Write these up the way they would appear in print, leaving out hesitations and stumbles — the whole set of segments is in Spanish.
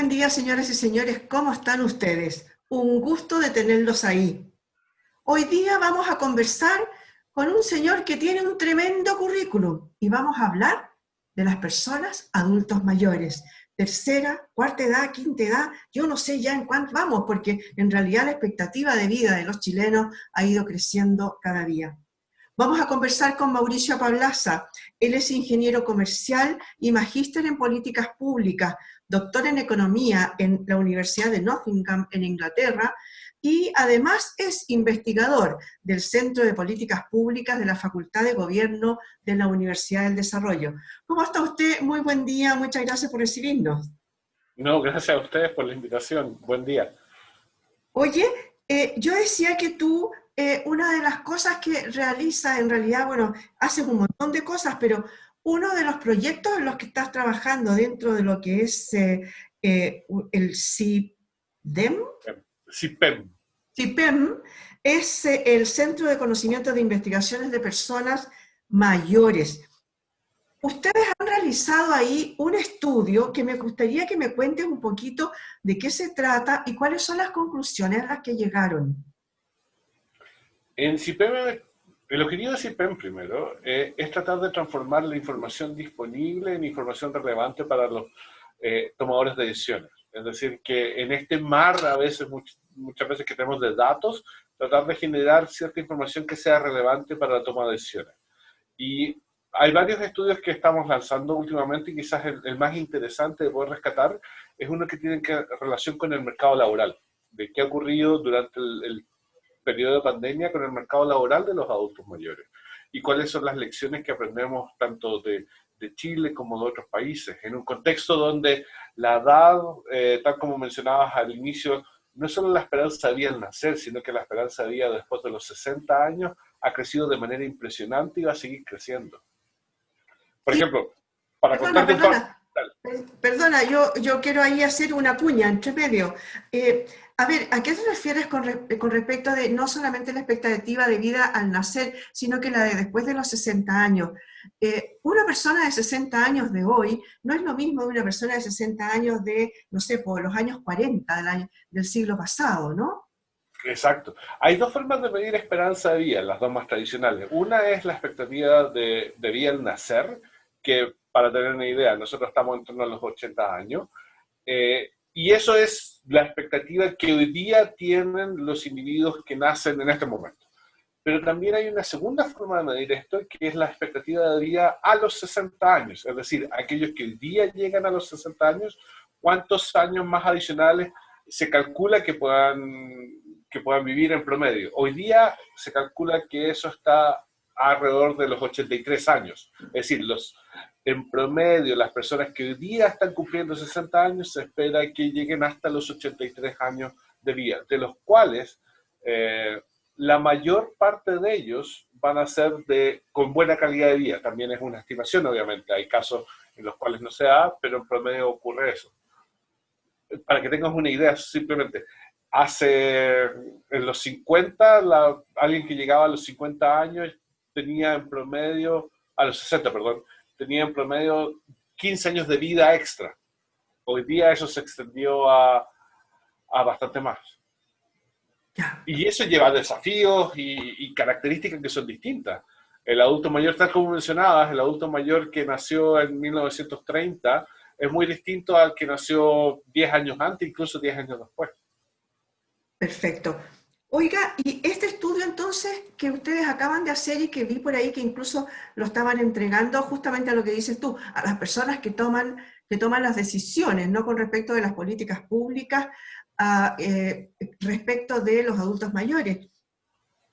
buen día, señoras y señores. ¿Cómo están ustedes? Un gusto de tenerlos ahí. Hoy día vamos a conversar con un señor que tiene un tremendo currículum y vamos a hablar de las personas adultos mayores. Tercera, cuarta edad, quinta edad, yo no sé ya en cuánto vamos, porque en realidad la expectativa de vida de los chilenos ha ido creciendo cada día. Vamos a conversar con Mauricio Pablaza. Él es ingeniero comercial y magíster en políticas públicas, doctor en economía en la Universidad de Nottingham en Inglaterra y además es investigador del Centro de Políticas Públicas de la Facultad de Gobierno de la Universidad del Desarrollo. ¿Cómo está usted? Muy buen día, muchas gracias por recibirnos. No, gracias a ustedes por la invitación. Buen día. Oye, yo decía que tú, una de las cosas que realizas, en realidad, bueno, haces un montón de cosas, pero uno de los proyectos en los que estás trabajando dentro de lo que es el CIDEM, CIPEM. CIPEM, es el Centro de Conocimiento de Investigaciones de Personas Mayores. Ustedes han realizado ahí un estudio que me gustaría que me cuentes un poquito de qué se trata y cuáles son las conclusiones a las que llegaron. En CIPEM, el objetivo de CIPEM primero es tratar de transformar la información disponible en información relevante para los tomadores de decisiones. Es decir, que en este mar, a veces, muchas veces que tenemos de datos, tratar de generar cierta información que sea relevante para la toma de decisiones. Y hay varios estudios que estamos lanzando últimamente y quizás el más interesante de poder rescatar es uno que tiene relación con el mercado laboral, de qué ha ocurrido durante el periodo de pandemia con el mercado laboral de los adultos mayores y cuáles son las lecciones que aprendemos tanto de Chile como de otros países, en un contexto donde la edad, tal como mencionabas al inicio, no es solo la esperanza de vida al nacer, sino que la esperanza de vida después de los 60 años ha crecido de manera impresionante y va a seguir creciendo. Por Sí, ejemplo, para perdona, contarte un par... perdona, perdona, yo quiero ahí hacer una cuña entre medio. Eh, a ver, ¿a qué te refieres con respecto de no solamente la expectativa de vida al nacer, sino que la de después de los 60 años? Una persona de 60 años de hoy no es lo mismo de una persona de 60 años de, no sé, por los años 40 del siglo pasado, ¿no? Exacto. Hay dos formas de medir esperanza de vida, las dos más tradicionales. Una es la expectativa de vida al nacer, que para tener una idea, nosotros estamos en torno a los 80 años, y eso es la expectativa que hoy día tienen los individuos que nacen en este momento. Pero también hay una segunda forma de medir esto, que es la expectativa de vida a los 60 años, es decir, aquellos que hoy día llegan a los 60 años, ¿cuántos años más adicionales se calcula que puedan vivir en promedio? Hoy día se calcula que eso está alrededor de los 83 años, es decir, en promedio las personas que hoy día están cumpliendo 60 años se espera que lleguen hasta los 83 años de vida, de los cuales la mayor parte de ellos van a ser con buena calidad de vida. También es una estimación, obviamente. Hay casos en los cuales no se da, pero en promedio ocurre eso. Para que tengas una idea, simplemente, en los 50, alguien que llegaba a los 50 años tenía en promedio, a los 60, perdón, tenía en promedio 15 años de vida extra. Hoy día eso se extendió a bastante más. Ya. Y eso lleva desafíos y características que son distintas. El adulto mayor, tal como mencionabas, el adulto mayor que nació en 1930 es muy distinto al que nació 10 años antes, incluso 10 años después. Perfecto. Oiga, y este estudio entonces que ustedes acaban de hacer y que vi por ahí que incluso lo estaban entregando justamente a lo que dices tú, a las personas que toman las decisiones, ¿no? Con respecto de las políticas públicas, respecto de los adultos mayores.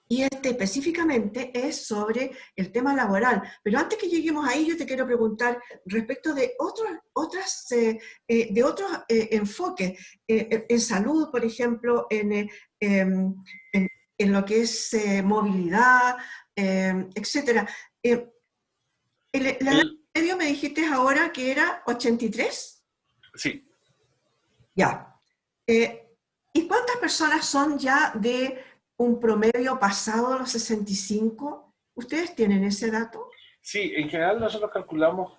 Y este específicamente es sobre el tema laboral. Pero antes que lleguemos ahí, yo te quiero preguntar respecto de otros enfoques, en salud, por ejemplo, en lo que es movilidad, etcétera. La edad El, medio me dijiste ahora que era 83. sí, Ya. ¿Y cuántas personas son ya de un promedio pasado los 65? ¿Ustedes tienen ese dato? Sí, en general nosotros calculamos,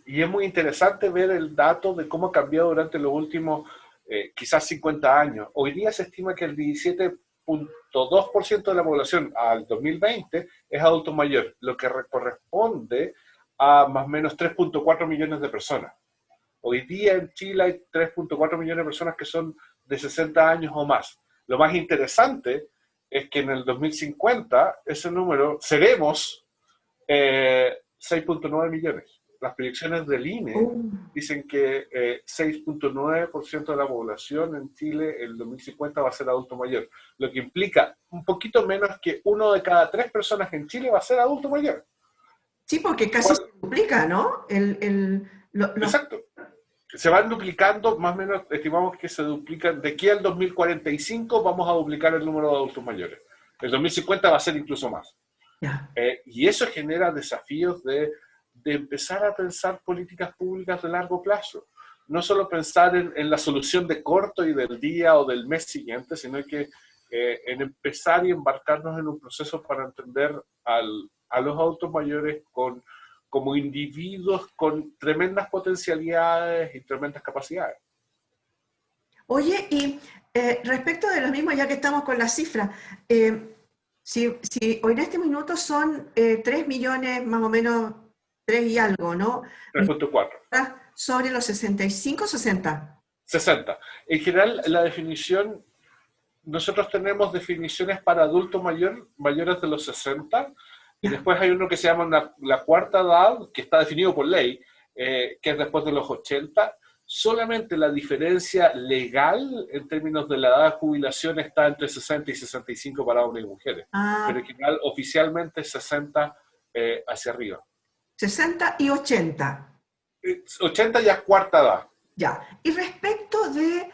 y es muy interesante ver el dato de cómo ha cambiado durante los últimos quizás 50 años. Hoy día se estima que el 17,2% de la población al 2020 es adulto mayor, lo que corresponde a más o menos 3,4 millones de personas. Hoy día en Chile hay 3,4 millones de personas que son de 60 años o más. Lo más interesante es que en el 2050 ese número seremos 6,9 millones. Las proyecciones del INE Oh. dicen que 6,9% de la población en Chile en el 2050 va a ser adulto mayor, lo que implica un poquito menos que 1 de cada 3 personas en Chile va a ser adulto mayor. Sí, porque casi ¿Cuál? se duplica, ¿no? Exacto. Se van duplicando, más o menos estimamos que se duplican, de aquí al 2045 vamos a duplicar el número de adultos mayores. El 2050 va a ser incluso más. Ya. Y eso genera desafíos de empezar a pensar políticas públicas de largo plazo. No solo pensar en la solución de corto y del día o del mes siguiente, sino que en empezar y embarcarnos en un proceso para entender a los adultos mayores como individuos con tremendas potencialidades y tremendas capacidades. Oye, y respecto de lo mismo, ya que estamos con las cifras, si hoy en este minuto son 3 millones, más o menos, 3 y algo, ¿no? 3,4. Sobre los 65, 60. 60. En general, la definición, nosotros tenemos definiciones para adultos mayores de los 60, y Ya. después hay uno que se llama la cuarta edad, que está definido por ley, que es después de los 80. Solamente la diferencia legal en términos de la edad de jubilación está entre 60 y 65 para hombres y mujeres, pero en Ah, general oficialmente 60 hacia arriba. 60 y 80. 80 ya es cuarta edad. Ya. Y respecto de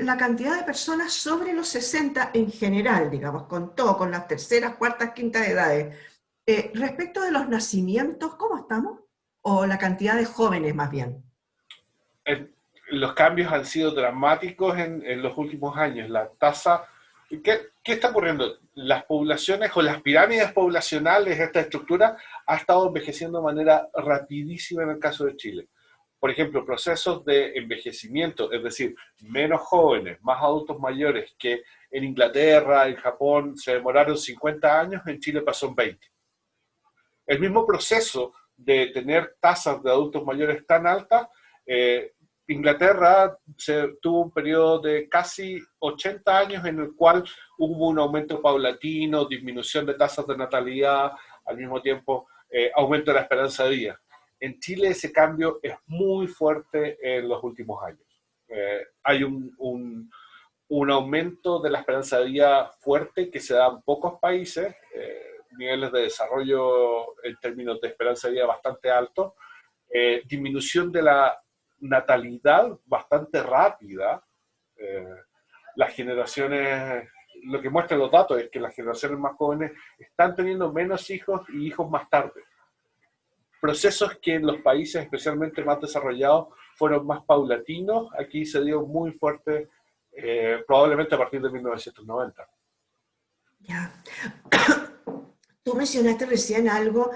la cantidad de personas sobre los 60 en general, digamos, con todo, con las terceras, cuartas, quintas edades, respecto de los nacimientos, ¿cómo estamos? O la cantidad de jóvenes, más bien. eh, los cambios han sido dramáticos en los últimos años. La tasa, ¿qué está ocurriendo? Las poblaciones o las pirámides poblacionales, esta estructura, ha estado envejeciendo de manera rapidísima en el caso de Chile. Por ejemplo, procesos de envejecimiento, es decir, menos jóvenes, más adultos mayores, que en Inglaterra, en Japón se demoraron 50 años, en Chile pasó en 20. El mismo proceso de tener tasas de adultos mayores tan altas, Inglaterra tuvo un periodo de casi 80 años en el cual hubo un aumento paulatino, disminución de tasas de natalidad, al mismo tiempo aumento de la esperanza de vida. En Chile ese cambio es muy fuerte en los últimos años. Hay un aumento de la esperanza de vida fuerte que se da en pocos países, niveles de desarrollo en términos de esperanza de vida bastante altos, disminución de la natalidad bastante rápida. Eh, las generaciones, lo que muestran los datos es que las generaciones más jóvenes están teniendo menos hijos y hijos más tarde. Procesos que en los países especialmente más desarrollados fueron más paulatinos, aquí se dio muy fuerte, probablemente a partir de 1990. Ya. Tú mencionaste recién algo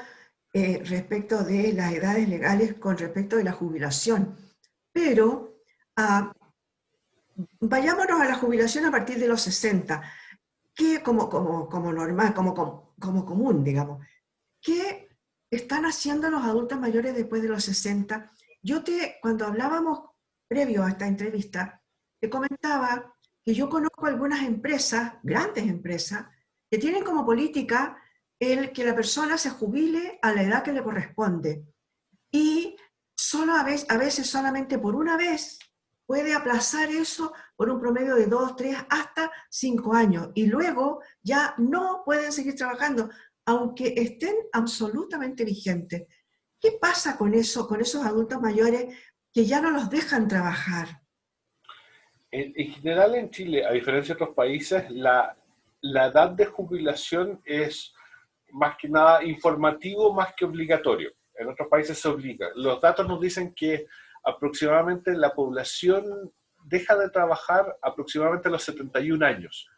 respecto de las edades legales con respecto de la jubilación, pero ah, vayámonos a la jubilación a partir de los 60, que como normal, como común, digamos. ¿Qué están haciendo los adultos mayores después de los 60? Cuando hablábamos previo a esta entrevista, te comentaba que yo conozco algunas empresas, grandes empresas, que tienen como política el que la persona se jubile a la edad que le corresponde. Y solo a veces solamente por una vez puede aplazar eso por un promedio de 2, 3, hasta 5 años. Y luego ya no pueden seguir trabajando, aunque estén absolutamente vigentes. ¿Qué pasa con eso, con esos adultos mayores que ya no los dejan trabajar? En general en Chile, a diferencia de otros países, la edad de jubilación es más que nada informativo más que obligatorio. En otros países se obliga. Los datos nos dicen que aproximadamente la población deja de trabajar aproximadamente a los 71 años.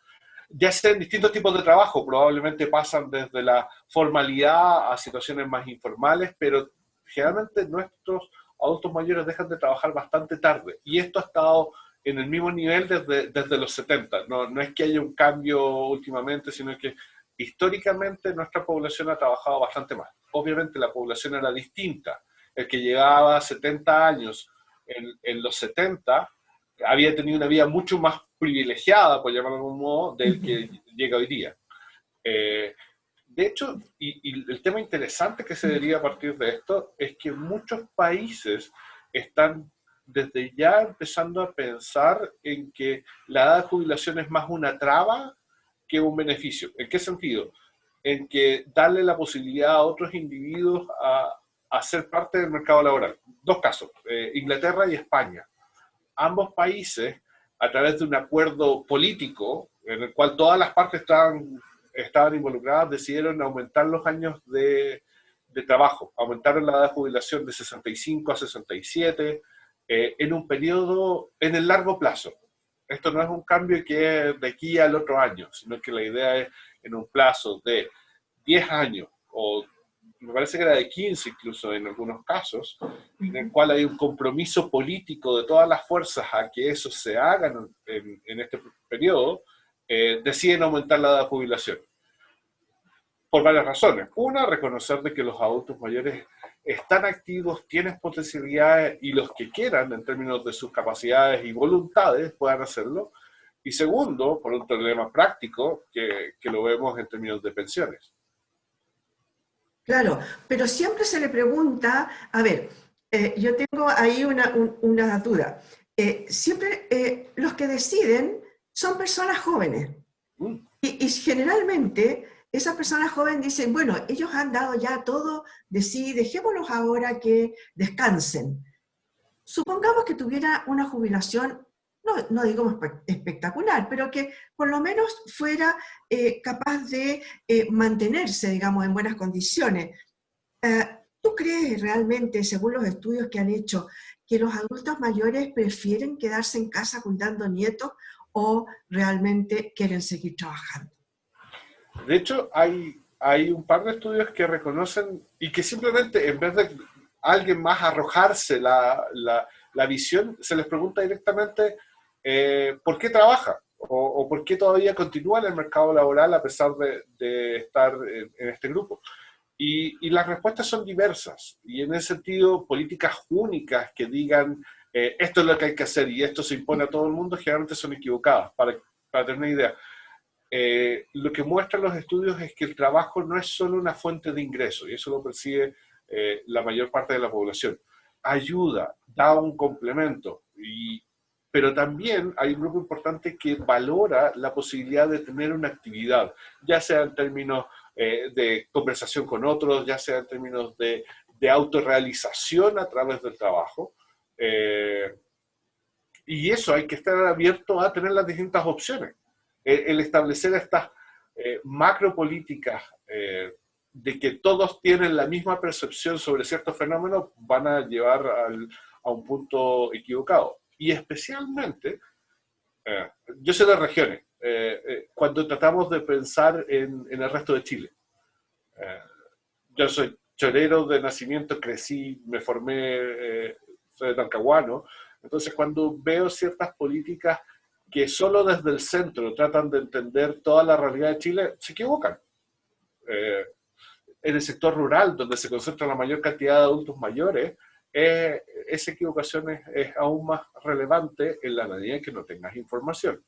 ya sea en distintos tipos de trabajo, probablemente pasan desde la formalidad a situaciones más informales, pero generalmente nuestros adultos mayores dejan de trabajar bastante tarde, y esto ha estado en el mismo nivel desde los 70. No, no es que haya un cambio últimamente, sino que históricamente nuestra población ha trabajado bastante más. Obviamente la población era distinta. El que llegaba a 70 años en los 70 había tenido una vida mucho más privilegiada, por llamarlo de algún modo, del que llega hoy día. Eh, de hecho, y el tema interesante que se deriva a partir de esto es que muchos países están desde ya empezando a pensar en que la edad de jubilación es más una traba que un beneficio. ¿En qué sentido? En que darle la posibilidad a otros individuos a ser parte del mercado laboral. Dos casos, Inglaterra y España. Ambos países, a través de un acuerdo político, en el cual todas las partes estaban involucradas, decidieron aumentar los años de trabajo, aumentaron la edad de jubilación de 65 a 67, en un periodo, en el largo plazo. Esto no es un cambio que es de aquí al otro año, sino que la idea es en un plazo de 10 años, o me parece que era de 15 incluso en algunos casos, en el cual hay un compromiso político de todas las fuerzas a que eso se haga en este periodo, deciden aumentar la edad de jubilación. Por varias razones. Una, reconocer de que los adultos mayores están activos, tienen potencialidades, y los que quieran, en términos de sus capacidades y voluntades, puedan hacerlo. Y segundo, por un problema práctico, que lo vemos en términos de pensiones. Claro, pero siempre se le pregunta, a ver, yo tengo ahí una duda. Siempre los que deciden son personas jóvenes. Y generalmente esas personas jóvenes dicen, bueno, ellos han dado ya todo de sí, dejémoslos ahora que descansen. Supongamos que tuviera una jubilación, no digo espectacular, pero que por lo menos fuera capaz de mantenerse, digamos, en buenas condiciones. ¿Tú crees realmente, según los estudios que han hecho, que los adultos mayores prefieren quedarse en casa cuidando nietos o realmente quieren seguir trabajando? De hecho, hay un par de estudios que reconocen y que simplemente, en vez de alguien más arrojarse la visión, se les pregunta directamente por qué trabaja o por qué todavía continúa en el mercado laboral a pesar de estar en este grupo. Y las respuestas son diversas, y en ese sentido, políticas únicas que digan esto es lo que hay que hacer y esto se impone a todo el mundo, generalmente son equivocadas. Para tener una idea, lo que muestran los estudios es que el trabajo no es solo una fuente de ingreso, y eso lo percibe la mayor parte de la población. Ayuda, da un complemento, pero también hay un grupo importante que valora la posibilidad de tener una actividad, ya sea en términos de conversación con otros, ya sea en términos de autorrealización a través del trabajo. Y eso hay que estar abierto a tener las distintas opciones. El establecer estas macropolíticas de que todos tienen la misma percepción sobre ciertos fenómenos van a llevar a un punto equivocado. Y especialmente, yo soy de regiones, cuando tratamos de pensar en el resto de Chile. Eh, yo soy chorero de nacimiento, crecí, me formé, soy de Talcahuano. Entonces, cuando veo ciertas políticas que solo desde el centro tratan de entender toda la realidad de Chile, se equivocan. Eh, en el sector rural, donde se concentra la mayor cantidad de adultos mayores, esa equivocación es aún más relevante en la medida en que no tengas información.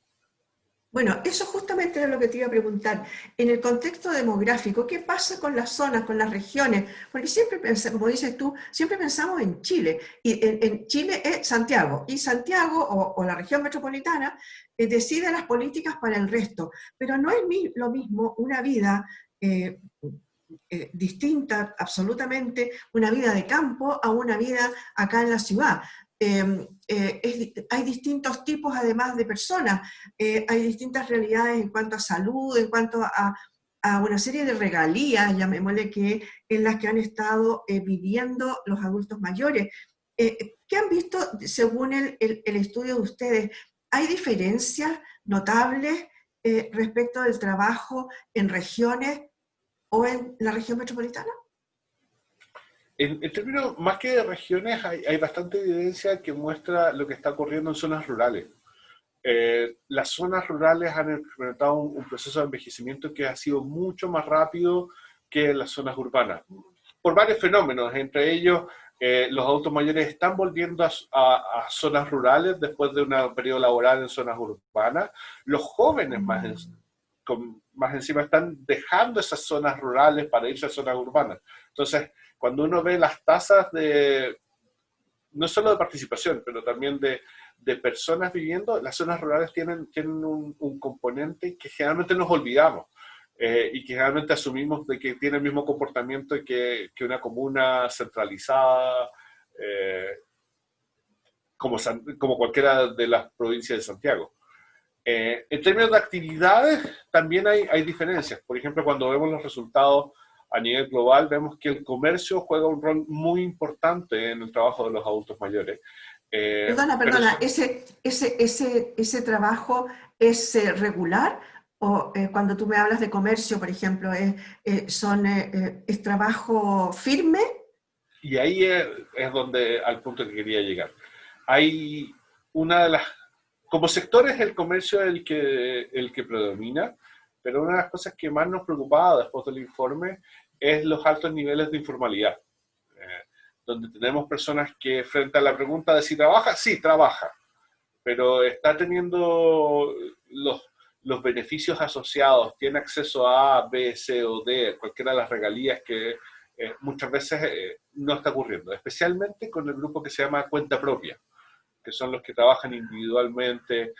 Bueno, eso justamente era lo que te iba a preguntar. En el contexto demográfico, ¿qué pasa con las zonas, con las regiones? Porque siempre pensamos, como dices tú, siempre pensamos en Chile. Y en Chile es Santiago. Y Santiago o la región metropolitana decide las políticas para el resto. Pero no es lo mismo una vida distinta, absolutamente, una vida de campo a una vida acá en la ciudad. Hay distintos tipos además de personas, hay distintas realidades en cuanto a salud, en cuanto a una serie de regalías, llamémosle, en las que han estado viviendo los adultos mayores. ¿Qué han visto según el estudio de ustedes? ¿Hay diferencias notables respecto del trabajo en regiones o en la región metropolitana? En términos más que de regiones, hay bastante evidencia que muestra lo que está ocurriendo en zonas rurales. Las zonas rurales han experimentado un proceso de envejecimiento que ha sido mucho más rápido que las zonas urbanas, por varios fenómenos, entre ellos los adultos mayores están volviendo a zonas rurales después de un periodo laboral en zonas urbanas, los jóvenes más encima están dejando esas zonas rurales para irse a zonas urbanas. Entonces, cuando uno ve las tasas de, no solo de participación, pero también de personas viviendo, las zonas rurales tienen un componente que generalmente nos olvidamos. Y que generalmente asumimos de que tiene el mismo comportamiento que una comuna centralizada, como cualquiera de las provincias de Santiago. En términos de actividades, también hay diferencias. Por ejemplo, cuando vemos los resultados a nivel global, vemos que el comercio juega un rol muy importante en el trabajo de los adultos mayores. Perdona, ¿ese trabajo es regular? O cuando tú me hablas de comercio, por ejemplo, ¿es trabajo firme? Y ahí es donde, al punto que quería llegar. Hay una de las, como sector es el comercio el que predomina, pero una de las cosas que más nos preocupaba después del informe es los altos niveles de informalidad, donde tenemos personas que frente a la pregunta de si trabaja, sí, trabaja, pero está teniendo los beneficios asociados, tiene acceso a B, C o D, cualquiera de las regalías que muchas veces no está ocurriendo, especialmente con el grupo que se llama cuenta propia, que son los que trabajan individualmente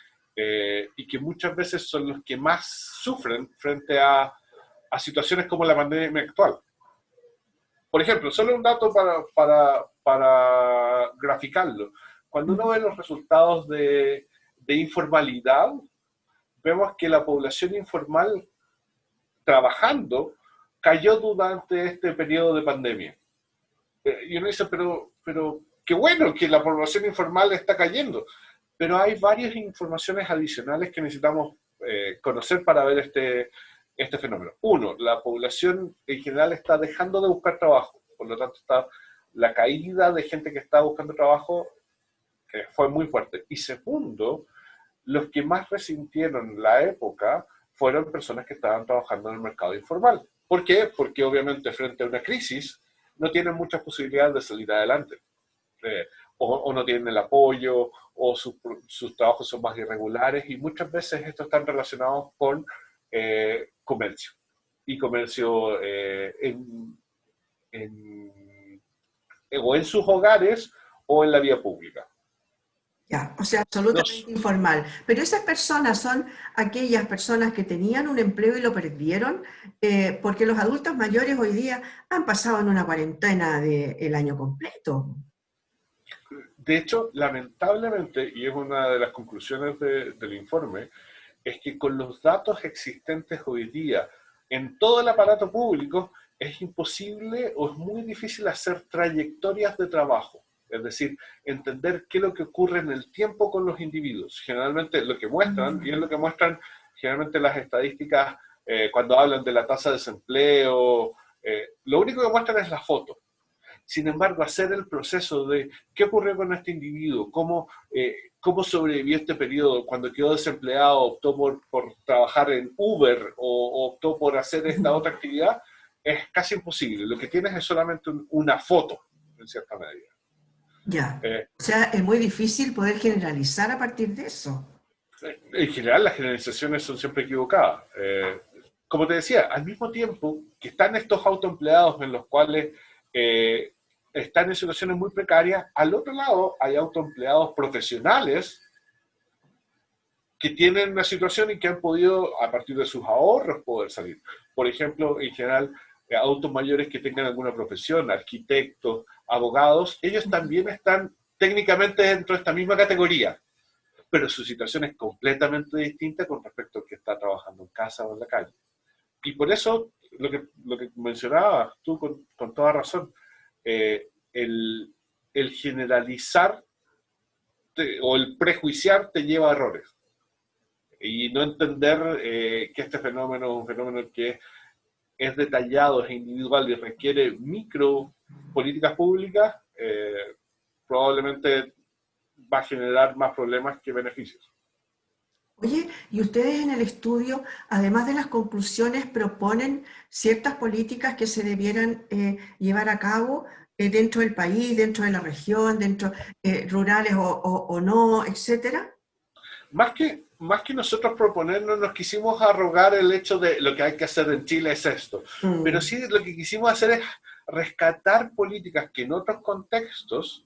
y que muchas veces son los que más sufren frente a situaciones como la pandemia actual. Por ejemplo, solo un dato para graficarlo. Cuando uno ve los resultados de informalidad, vemos que la población informal trabajando cayó durante este periodo de pandemia. Y uno dice, pero qué bueno que la población informal está cayendo. Pero hay varias informaciones adicionales que necesitamos conocer para ver este fenómeno. Uno, la población en general está dejando de buscar trabajo, por lo tanto está la caída de gente que está buscando trabajo fue muy fuerte. Y segundo, los que más resintieron la época fueron personas que estaban trabajando en el mercado informal. ¿Por qué? Porque obviamente frente a una crisis no tienen muchas posibilidades de salir adelante. O no tienen el apoyo, o sus trabajos son más irregulares, y muchas veces estos están relacionados con comercio. Y comercio o en sus hogares o en la vía pública. Ya, o sea, absolutamente informal. Pero esas personas son aquellas personas que tenían un empleo y lo perdieron, porque los adultos mayores hoy día han pasado en una cuarentena del año completo. De hecho, lamentablemente, y es una de las conclusiones del informe, es que con los datos existentes hoy día en todo el aparato público es imposible o es muy difícil hacer trayectorias de trabajo. Es decir, entender qué es lo que ocurre en el tiempo con los individuos. Generalmente lo que muestran, y es lo que muestran generalmente las estadísticas cuando hablan de la tasa de desempleo, lo único que muestran es la foto. Sin embargo, hacer el proceso de qué ocurrió con este individuo, cómo sobrevivió este periodo, cuando quedó desempleado, optó por trabajar en Uber o optó por hacer esta otra actividad, es casi imposible. Lo que tienes es solamente una foto, en cierta medida. Ya, o sea, es muy difícil poder generalizar a partir de eso. En general, las generalizaciones son siempre equivocadas. Como te decía, al mismo tiempo que están estos autoempleados en los cuales están en situaciones muy precarias, al otro lado hay autoempleados profesionales que tienen una situación y que han podido, a partir de sus ahorros, poder salir. Por ejemplo, en general, adultos mayores que tengan alguna profesión, arquitectos, abogados, ellos también están técnicamente dentro de esta misma categoría, pero su situación es completamente distinta con respecto al que está trabajando en casa o en la calle. Y por eso, lo que mencionabas tú con toda razón, el generalizar o el prejuiciar te lleva a errores. y no entender que este fenómeno es un fenómeno que es detallado, es individual y requiere micro políticas públicas, probablemente va a generar más problemas que beneficios. Oye, ¿y ustedes en el estudio, además de las conclusiones, proponen ciertas políticas que se debieran llevar a cabo dentro del país, dentro de la región, dentro rurales o no, etcétera? Más que nosotros proponernos, nos quisimos arrogar el hecho de lo que hay que hacer en Chile es esto. Pero Mm. sí lo que quisimos hacer es rescatar políticas que en otros contextos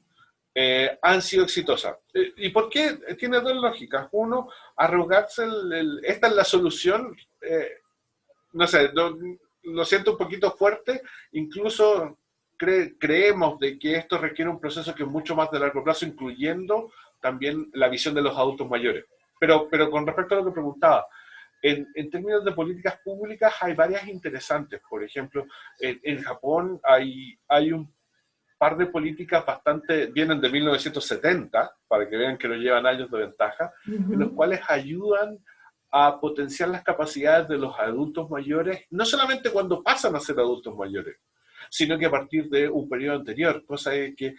han sido exitosas. ¿Y por qué? Tiene dos lógicas. Uno, arrogarse esta es la solución, no sé, lo siento un poquito fuerte, incluso creemos de que esto requiere un proceso que es mucho más de largo plazo, incluyendo también la visión de los adultos mayores. Pero con respecto a lo que preguntaba, en términos de políticas públicas hay varias interesantes. Por ejemplo, en Japón hay un par de políticas bastante, vienen de 1970, para que vean que no llevan años de ventaja, en los Ujú. cuales ayudan a potenciar las capacidades de los adultos mayores, no solamente cuando pasan a ser adultos mayores, sino que a partir de un periodo anterior, cosa de que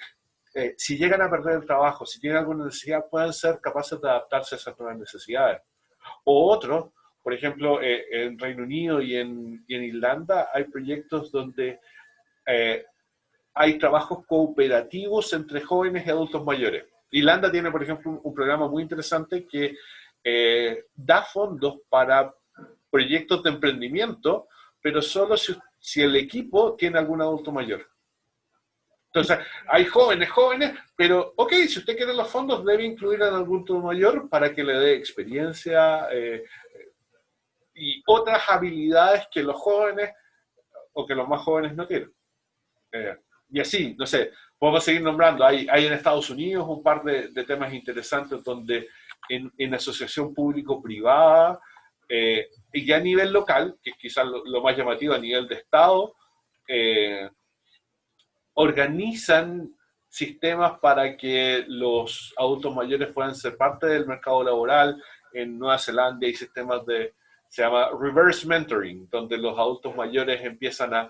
si llegan a perder el trabajo, si tienen alguna necesidad, puedan ser capaces de adaptarse a esas nuevas necesidades. O otros, por ejemplo, en Reino Unido y en Irlanda hay proyectos donde eh, hay trabajos cooperativos entre jóvenes y adultos mayores. Irlanda tiene, por ejemplo, un programa muy interesante que da fondos para proyectos de emprendimiento, pero solo si el equipo tiene algún adulto mayor. Entonces, hay jóvenes, pero ok, si usted quiere los fondos, debe incluir a algún adulto mayor para que le dé experiencia y otras habilidades que los jóvenes o que los más jóvenes no tienen. Eh, y así, no sé, podemos seguir nombrando. Hay en Estados Unidos un par de temas interesantes donde en asociación público-privada y ya a nivel local, que es quizás lo más llamativo a nivel de Estado, eh, organizan sistemas para que los adultos mayores puedan ser parte del mercado laboral. En Nueva Zelanda hay sistemas se llama reverse mentoring, donde los adultos mayores empiezan a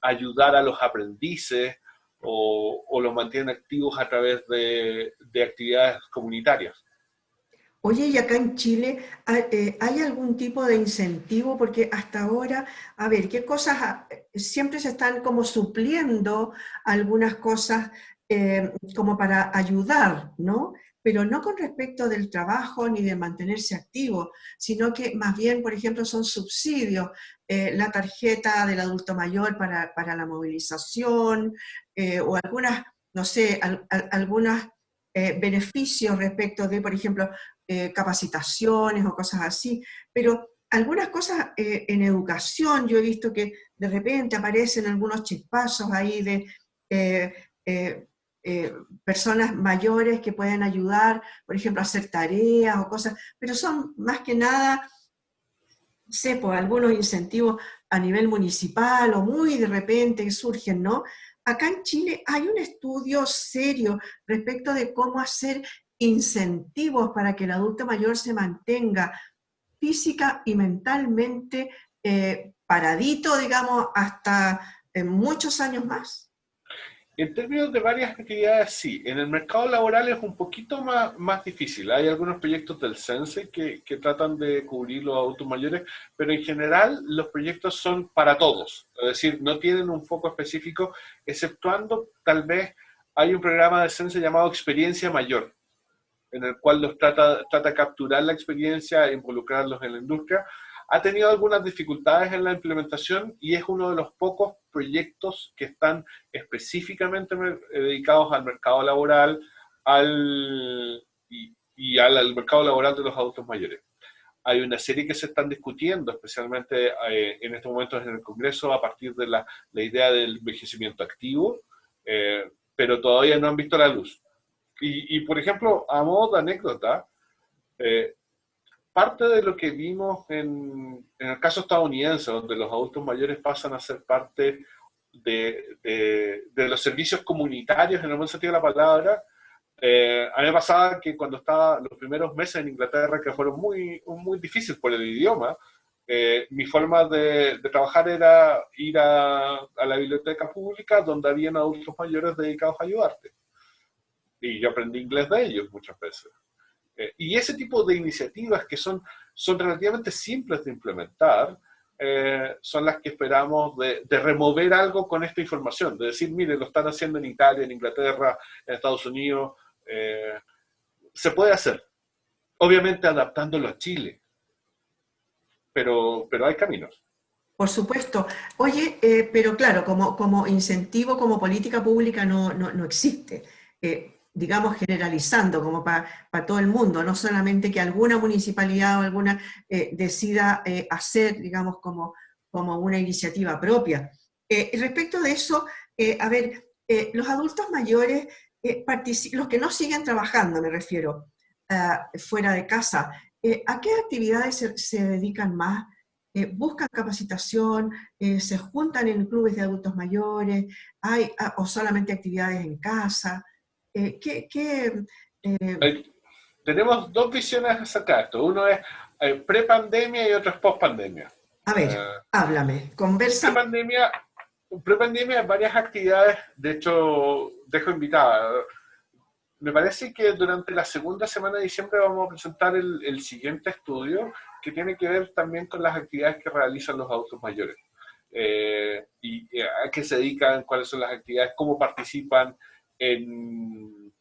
ayudar a los aprendices o los mantienen activos a través de actividades comunitarias. Oye, y acá en Chile, ¿hay algún tipo de incentivo? Porque hasta ahora, a ver, ¿qué cosas siempre se están como supliendo algunas cosas como para ayudar, ¿no? Pero no con respecto del trabajo ni de mantenerse activo, sino que más bien, por ejemplo, son subsidios, la tarjeta del adulto mayor para la movilización, o algunas, no sé, algunas beneficios respecto de, por ejemplo, capacitaciones o cosas así, pero algunas cosas en educación, yo he visto que de repente aparecen algunos chispazos ahí de eh, eh, eh, personas mayores que pueden ayudar, por ejemplo, a hacer tareas o cosas, pero son más que nada, no sé, pues algunos incentivos a nivel municipal o muy de repente surgen, ¿no? Acá en Chile hay un estudio serio respecto de cómo hacer incentivos para que el adulto mayor se mantenga física y mentalmente paradito, digamos, hasta muchos años más. En términos de varias actividades, sí. En el mercado laboral es un poquito más difícil. Hay algunos proyectos del CENSE que tratan de cubrir los adultos mayores, pero en general los proyectos son para todos. Es decir, no tienen un foco específico, exceptuando tal vez hay un programa del CENSE llamado Experiencia Mayor, en el cual trata de capturar la experiencia e involucrarlos en la industria. Ha tenido algunas dificultades en la implementación y es uno de los pocos proyectos que están específicamente dedicados al mercado laboral y al mercado laboral de los adultos mayores. Hay una serie que se están discutiendo, especialmente en estos momentos en el Congreso, a partir de la idea del envejecimiento activo, pero todavía no han visto la luz. Por ejemplo, a modo de anécdota, eh, parte de lo que vimos en el caso estadounidense, donde los adultos mayores pasan a ser parte de los servicios comunitarios, en el buen sentido de la palabra, A mí me pasaba que cuando estaba los primeros meses en Inglaterra, que fueron muy difíciles por el idioma, mi forma de trabajar era ir a la biblioteca pública donde habían adultos mayores dedicados a ayudarte. Y yo aprendí inglés de ellos muchas veces. Y ese tipo de iniciativas que son relativamente simples de implementar, son las que esperamos de remover algo con esta información, de decir, mire, lo están haciendo en Italia, en Inglaterra, en Estados Unidos, se puede hacer, obviamente adaptándolo a Chile, pero hay caminos. Por supuesto. Oye, pero claro, como incentivo, como política pública no existe. Digamos, generalizando, como para todo el mundo, no solamente que alguna municipalidad o alguna decida hacer, digamos, como una iniciativa propia. Respecto de eso, a ver, los adultos mayores, los que no siguen trabajando, me refiero, fuera de casa, ¿a qué actividades se dedican más? ¿Buscan capacitación? ¿Se juntan en clubes de adultos mayores? ¿O solamente actividades en casa? Eh, Eh, Tenemos dos visiones acerca de esto. Uno es pre-pandemia y otro es post-pandemia. a ver, háblame, conversa. Pre-pandemia, pre-pandemia varias actividades, de hecho, dejo invitada. Me parece que durante la segunda semana de diciembre vamos a presentar el siguiente estudio que tiene que ver también con las actividades que realizan los adultos mayores. Y a qué se dedican, cuáles son las actividades, cómo participan en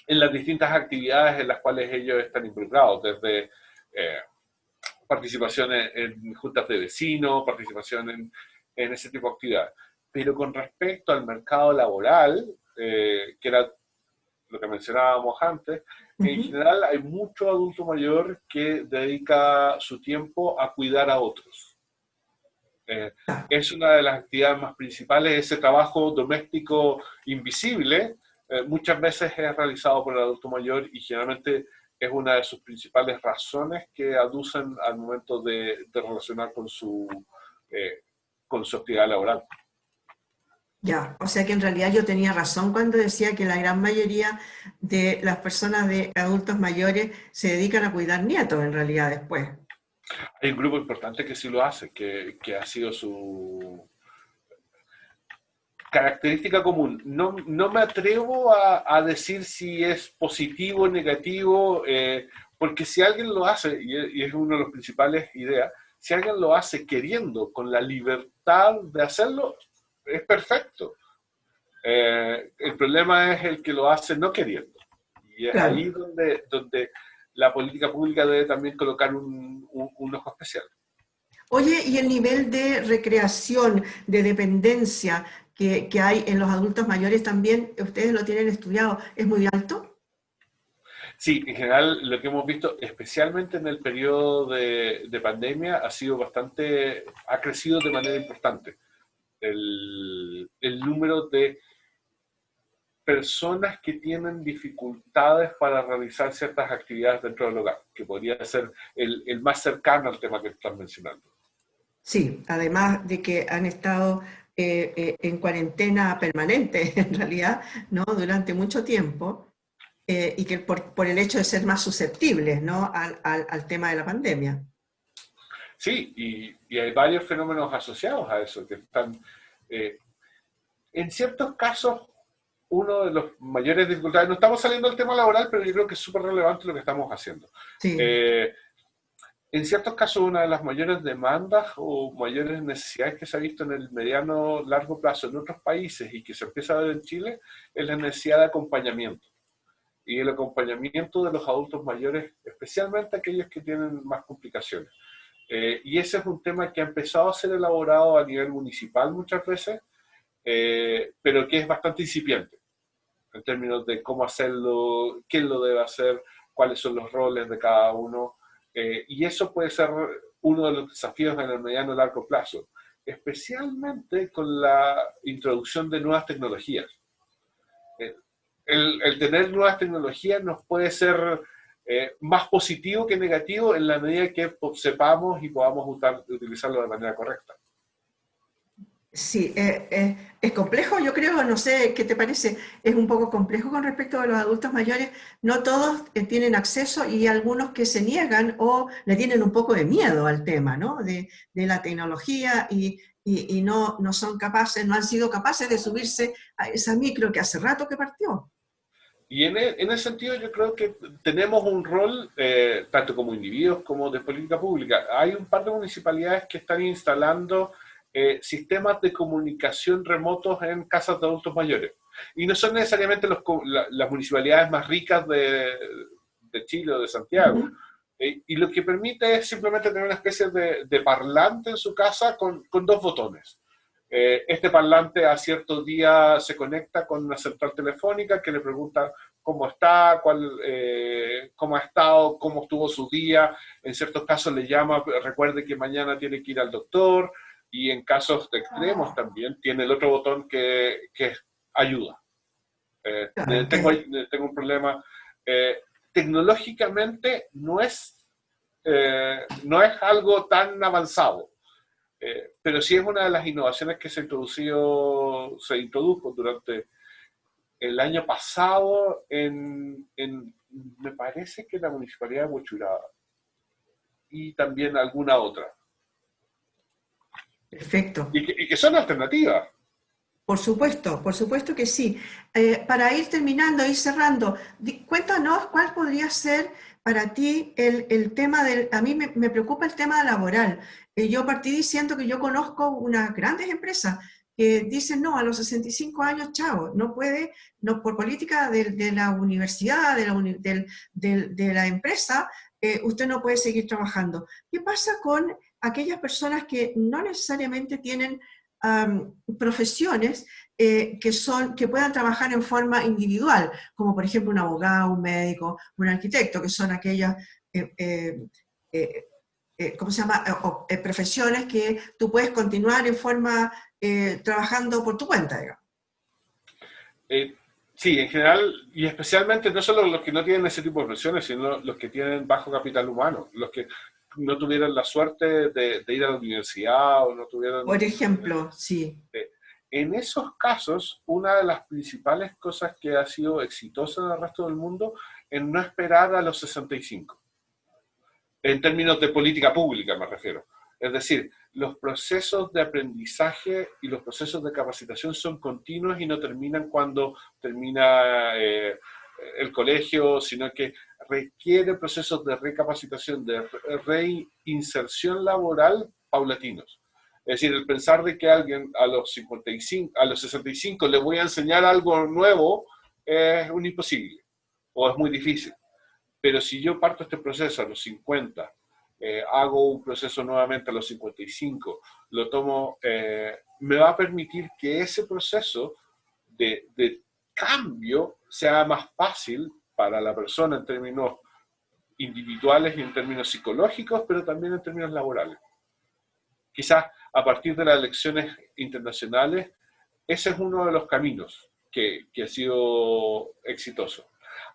las distintas actividades en las cuales ellos están involucrados, desde participación en juntas de vecinos, participación en ese tipo de actividades. Pero con respecto al mercado laboral, que era lo que mencionábamos antes, en Ujú. general hay mucho adulto mayor que dedica su tiempo a cuidar a otros. Eh, Ah, es una de las actividades más principales, ese trabajo doméstico invisible, muchas veces es realizado por el adulto mayor y generalmente es una de sus principales razones que aducen al momento de relacionar eh, con su actividad laboral. ya, o sea que en realidad yo tenía razón cuando decía que la gran mayoría de las personas de adultos mayores se dedican a cuidar nietos en realidad después. Hay un grupo importante que sí lo hace, que ha sido su característica común. No me atrevo a decir si es positivo o negativo, porque si alguien lo hace, y es una de las principales ideas, si alguien lo hace queriendo, con la libertad de hacerlo, es perfecto. El problema es el que lo hace no queriendo. Y es ahí Claro. donde la política pública debe también colocar un ojo especial. Oye, ¿y el nivel de recreación, de dependencia que hay en los adultos mayores también, ustedes lo tienen estudiado, es muy alto? Sí, en general lo que hemos visto, especialmente en el periodo de pandemia, ha crecido de manera importante el número de personas que tienen dificultades para realizar ciertas actividades dentro del hogar, que podría ser el más cercano al tema que están mencionando. Sí, además de que han estado en cuarentena permanente, en realidad, ¿no? Durante mucho tiempo, y que por el hecho de ser más susceptibles, ¿no? Al tema de la pandemia. Sí, y hay varios fenómenos asociados a eso, que están, eh, en ciertos casos, uno de los mayores dificultades, no estamos saliendo del tema laboral, pero yo creo que es súper relevante lo que estamos haciendo. Sí, Eh, en ciertos casos, una de las mayores demandas o mayores necesidades que se ha visto en el mediano largo plazo en otros países y que se empieza a ver en Chile es la necesidad de acompañamiento. Y el acompañamiento de los adultos mayores, especialmente aquellos que tienen más complicaciones. Y ese es un tema que ha empezado a ser elaborado a nivel municipal muchas veces, pero que es bastante incipiente en términos de cómo hacerlo, quién lo debe hacer, cuáles son los roles de cada uno. Y eso puede ser uno de los desafíos en el mediano y largo plazo, especialmente con la introducción de nuevas tecnologías. Eh, el tener nuevas tecnologías nos puede ser más positivo que negativo en la medida que sepamos y podamos utilizarlo de manera correcta. Sí, es complejo, yo creo, no sé qué te parece, es un poco complejo con respecto a los adultos mayores. No todos tienen acceso y algunos que se niegan o le tienen un poco de miedo al tema, ¿no? De la tecnología y no son capaces, no han sido capaces de subirse a esa micro que hace rato que partió. Y en ese sentido yo creo que tenemos un rol, tanto como individuos como de política pública. Hay un par de municipalidades que están instalando sistemas de comunicación remotos en casas de adultos mayores. Y no son necesariamente las municipalidades más ricas de Chile o de Santiago. Ujú. Y lo que permite es simplemente tener una especie de parlante en su casa con dos botones. Este parlante a cierto día se conecta con una central telefónica que le pregunta cómo está, cómo ha estado, cómo estuvo su día. En ciertos casos le llama, recuerde que mañana tiene que ir al doctor. Y en casos de extremos también tiene el otro botón que es ayuda. Claro, Tengo un problema. Tecnológicamente no es algo tan avanzado. Pero sí es una de las innovaciones que se introdujo durante el año pasado me parece que la Municipalidad de Huachuraba y también alguna otra. perfecto. Y que son alternativas. Por supuesto que sí. Para ir terminando, ir cerrando, cuéntanos cuál podría ser para ti el tema del... A mí me preocupa el tema laboral. Yo partí diciendo que yo conozco unas grandes empresas que dicen, no, a los 65 años, chao, no puede, no, por política de la universidad, de la empresa, usted no puede seguir trabajando. ¿Qué pasa con aquellas personas que no necesariamente tienen profesiones que puedan trabajar en forma individual, como por ejemplo un abogado, un médico, un arquitecto, que son aquellas, eh, eh, eh, ¿cómo se llama?, profesiones que tú puedes continuar en forma trabajando por tu cuenta, digamos. Eh, sí, en general, y especialmente no solo los que no tienen ese tipo de profesiones, sino los que tienen bajo capital humano, los que no tuvieron la suerte de ir a la universidad o no tuvieron... Por ejemplo, sí. En esos casos, una de las principales cosas que ha sido exitosa en el resto del mundo es no esperar a los 65. En términos de política pública me refiero. Es decir, los procesos de aprendizaje y los procesos de capacitación son continuos y no terminan cuando termina el colegio, sino que requiere procesos de recapacitación, de reinserción laboral paulatinos. Es decir, el pensar de que alguien a los 55, a los 65 le voy a enseñar algo nuevo es un imposible o es muy difícil. Pero si yo parto este proceso a los 50, hago un proceso nuevamente a los 55, lo tomo, me va a permitir que ese proceso de cambio sea más fácil para la persona en términos individuales y en términos psicológicos, pero también en términos laborales. Quizás a partir de las elecciones internacionales, ese es uno de los caminos que ha sido exitoso.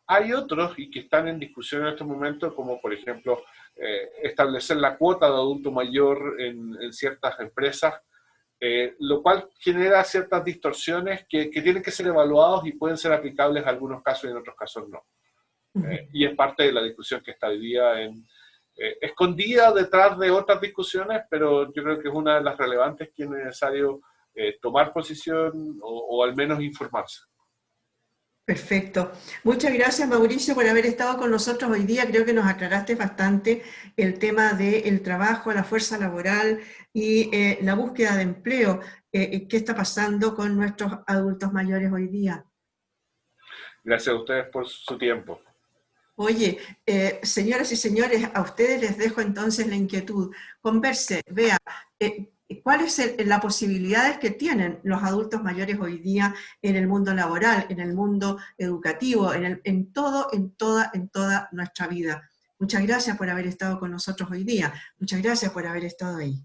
Hay otros y que están en discusión en estos momentos, como por ejemplo establecer la cuota de adulto mayor en ciertas empresas, lo cual genera ciertas distorsiones que tienen que ser evaluados y pueden ser aplicables en algunos casos y en otros casos no. Y es parte de la discusión que está hoy día escondida detrás de otras discusiones, pero yo creo que es una de las relevantes que es necesario tomar posición o al menos informarse. Perfecto. Muchas gracias, Mauricio, por haber estado con nosotros hoy día. Creo que nos aclaraste bastante el tema del trabajo, la fuerza laboral y la búsqueda de empleo. ¿Qué está pasando con nuestros adultos mayores hoy día? Gracias a ustedes por su tiempo. Oye, señoras y señores, a ustedes les dejo entonces la inquietud. Converse, vea, cuáles son las posibilidades que tienen los adultos mayores hoy día en el mundo laboral, en el mundo educativo, en todo, en toda nuestra vida. Muchas gracias por haber estado con nosotros hoy día. Muchas gracias por haber estado ahí.